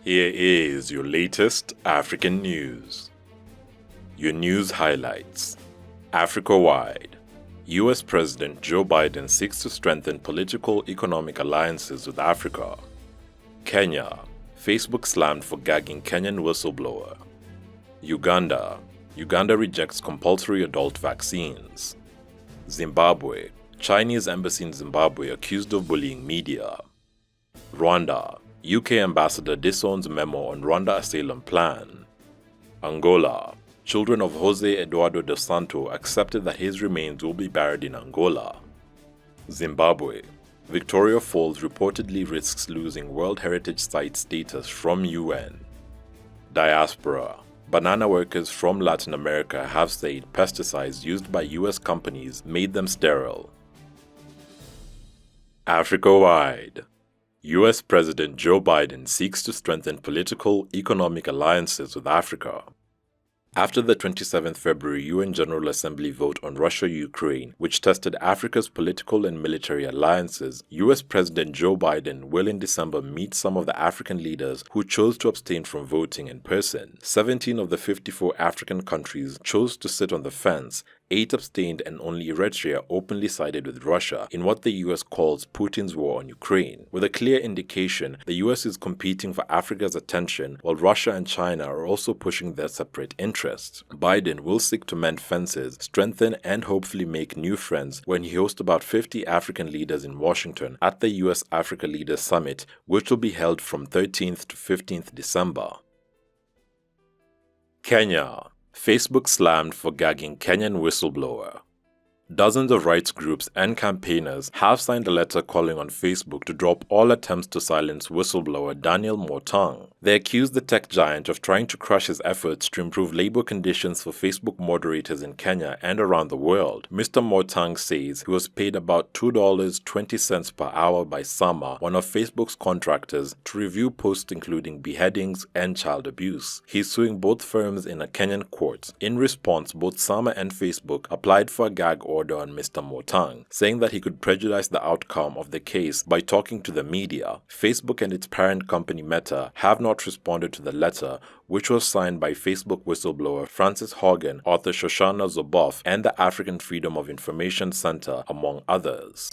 Here is your latest African news. Your news highlights. Africa-wide, US President Joe Biden seeks to strengthen political economic alliances with Africa. Kenya, Facebook slammed for gagging Kenyan whistleblower. Uganda rejects compulsory adult vaccines. Zimbabwe, Chinese embassy in Zimbabwe accused of bullying media. Rwanda, UK ambassador disowns memo on Rwanda asylum plan. Angola, children of José Eduardo dos Santos accepted that his remains will be buried in Angola. Zimbabwe, Victoria Falls reportedly risks losing World Heritage Site status from UN. Diaspora, banana workers from Latin America have said pesticides used by US companies made them sterile. Africa-wide, US President Joe Biden seeks to strengthen political, economic alliances with Africa. After the 27th February UN General Assembly vote on Russia-Ukraine, which tested Africa's political and military alliances, US President Joe Biden will in December meet some of the African leaders who chose to abstain from voting in person. 17 of the 54 African countries chose to sit on the fence, 8 abstained, and only Eritrea openly sided with Russia in what the US calls Putin's war on Ukraine, with a clear indication the US is competing for Africa's attention while Russia and China are also pushing their separate interests. Biden will seek to mend fences, strengthen, and hopefully make new friends when he hosts about 50 African leaders in Washington at the US-Africa Leaders Summit, which will be held from 13th to 15th December. Kenya, Facebook slammed for gagging Kenyan whistleblower. Dozens of rights groups and campaigners have signed a letter calling on Facebook to drop all attempts to silence whistleblower Daniel Motang. They accuse the tech giant of trying to crush his efforts to improve labor conditions for Facebook moderators in Kenya and around the world. Mr. Motang says he was paid about $2.20 per hour by Sama, one of Facebook's contractors, to review posts including beheadings and child abuse. He's suing both firms in a Kenyan court. In response, both Sama and Facebook applied for a gag order on Mr. Motang, saying that he could prejudice the outcome of the case by talking to the media. Facebook and its parent company Meta have not responded to the letter, which was signed by Facebook whistleblower Frances Haugen, author Shoshana Zuboff, and the African Freedom of Information Center, among others.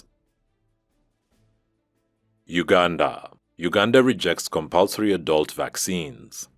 Uganda rejects compulsory adult vaccines.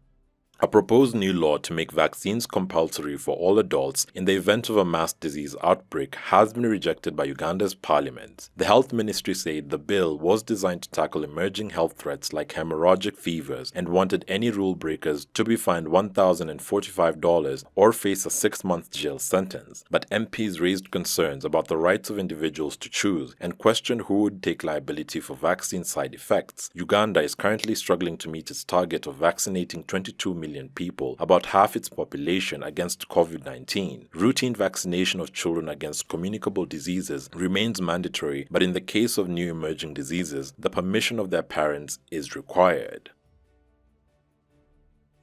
A proposed new law to make vaccines compulsory for all adults in the event of a mass disease outbreak has been rejected by Uganda's parliament. The health ministry said the bill was designed to tackle emerging health threats like hemorrhagic fevers and wanted any rule breakers to be fined $1,045 or face a 6-month jail sentence. But MPs raised concerns about the rights of individuals to choose and questioned who would take liability for vaccine side effects. Uganda is currently struggling to meet its target of vaccinating 22 million people, about half its population, against COVID-19. Routine vaccination of children against communicable diseases remains mandatory, but in the case of new emerging diseases, the permission of their parents is required.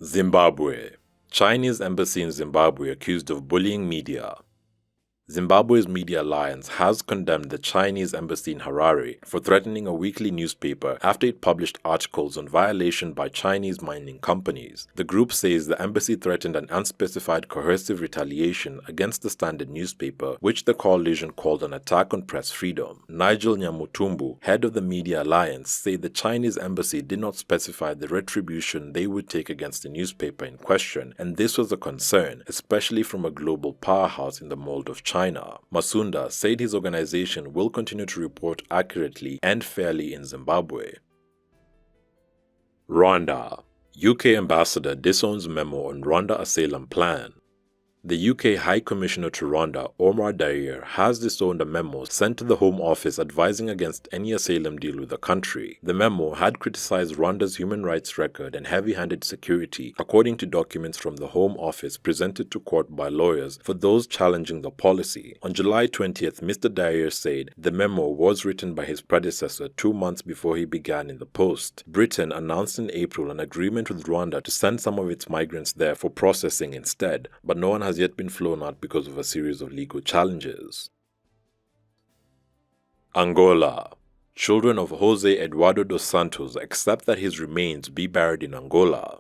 Zimbabwe. Chinese embassy in Zimbabwe accused of bullying media. Zimbabwe's media alliance has condemned the Chinese embassy in Harare for threatening a weekly newspaper after it published articles on violation by Chinese mining companies. The group says the embassy threatened an unspecified coercive retaliation against the Standard newspaper, which the coalition called an attack on press freedom. Nigel Nyamutumbu, head of the media alliance, said the Chinese embassy did not specify the retribution they would take against the newspaper in question, and this was a concern, especially from a global powerhouse in the mold of China. Masunda said his organization will continue to report accurately and fairly in Zimbabwe. Rwanda. UK ambassador disowns memo on Rwanda asylum plan. The UK High Commissioner to Rwanda, Omar Dair, has disowned a memo sent to the Home Office advising against any asylum deal with the country. The memo had criticized Rwanda's human rights record and heavy-handed security, according to documents from the Home Office presented to court by lawyers for those challenging the policy. On July 20th, Mr. Dair said the memo was written by his predecessor 2 months before he began in the post. Britain announced in April an agreement with Rwanda to send some of its migrants there for processing instead, but no one has yet been flown out because of a series of legal challenges. Angola. Children of José Eduardo dos Santos accept that his remains be buried in Angola.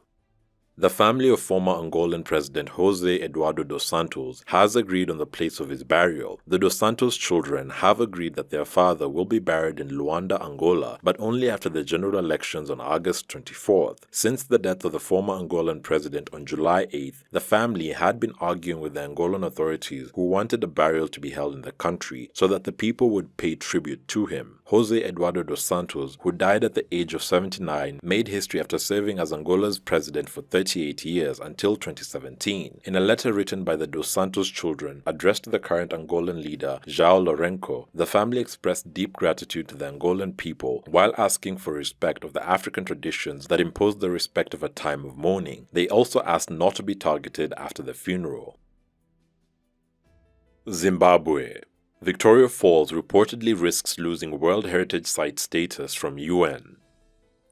The family of former Angolan President José Eduardo dos Santos has agreed on the place of his burial. The dos Santos children have agreed that their father will be buried in Luanda, Angola, but only after the general elections on August 24th. Since the death of the former Angolan president on July 8th, the family had been arguing with the Angolan authorities who wanted a burial to be held in the country so that the people would pay tribute to him. José Eduardo dos Santos, who died at the age of 79, made history after serving as Angola's president for 38 years until 2017. In a letter written by the Dos Santos children addressed to the current Angolan leader, João Lourenço, the family expressed deep gratitude to the Angolan people while asking for respect of the African traditions that impose the respect of a time of mourning. They also asked not to be targeted after the funeral. Zimbabwe. Victoria Falls reportedly risks losing World Heritage Site status from UN.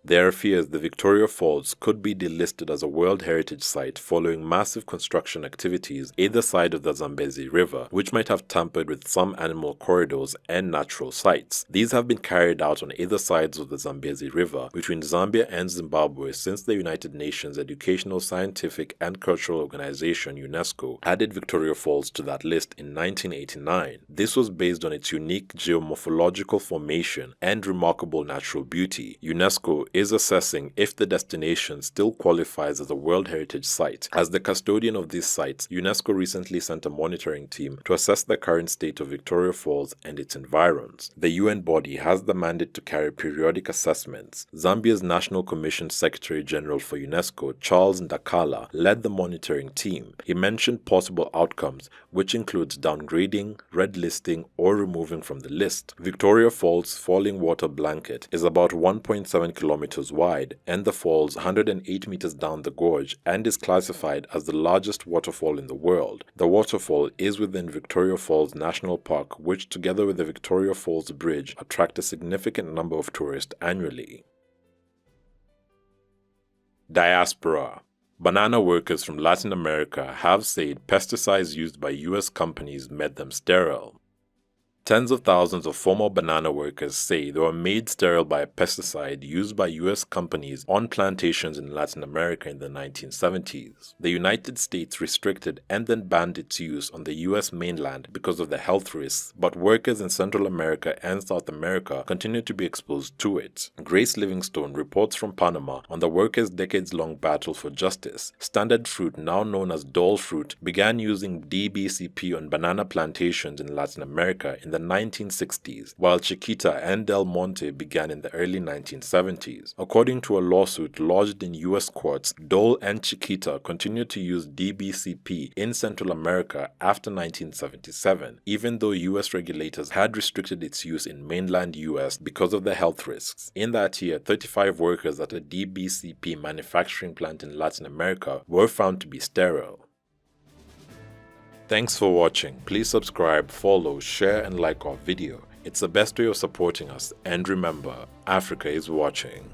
There are fears the Victoria Falls could be delisted as a World Heritage Site following massive construction activities either side of the Zambezi River, which might have tampered with some animal corridors and natural sites. These have been carried out on either sides of the Zambezi River between Zambia and Zimbabwe since the United Nations Educational, Scientific and Cultural Organization UNESCO added Victoria Falls to that list in 1989. This was based on its unique geomorphological formation and remarkable natural beauty. UNESCO is assessing if the destination still qualifies as a World Heritage Site. As the custodian of these sites, UNESCO recently sent a monitoring team to assess the current state of Victoria Falls and its environs. The UN body has the mandate to carry periodic assessments. Zambia's National Commission Secretary General for UNESCO, Charles Ndakala, led the monitoring team. He mentioned possible outcomes, which includes downgrading, red listing, or removing from the list. Victoria Falls' falling water blanket is about 1.7 kilometers wide and the falls 108 meters down the gorge and is classified as the largest waterfall in the world. The waterfall is within Victoria Falls National Park, which together with the Victoria Falls Bridge attract a significant number of tourists annually. Diaspora. Banana workers from Latin America have said pesticides used by US companies made them sterile. Tens of thousands of former banana workers say they were made sterile by a pesticide used by US companies on plantations in Latin America in the 1970s. The United States restricted and then banned its use on the US mainland because of the health risks, but workers in Central America and South America continue to be exposed to it. Grace Livingstone reports from Panama on the workers' decades-long battle for justice. Standard fruit, now known as doll fruit, began using DBCP on banana plantations in Latin America in the 1960s, while Chiquita and Del Monte began in the early 1970s. According to a lawsuit lodged in U.S. courts, Dole and Chiquita continued to use DBCP in Central America after 1977, even though U.S. regulators had restricted its use in mainland U.S. because of the health risks. In that year, 35 workers at a DBCP manufacturing plant in Latin America were found to be sterile. Thanks for watching. Please subscribe, follow, share and like our video. It's the best way of supporting us, and remember, Africa is watching.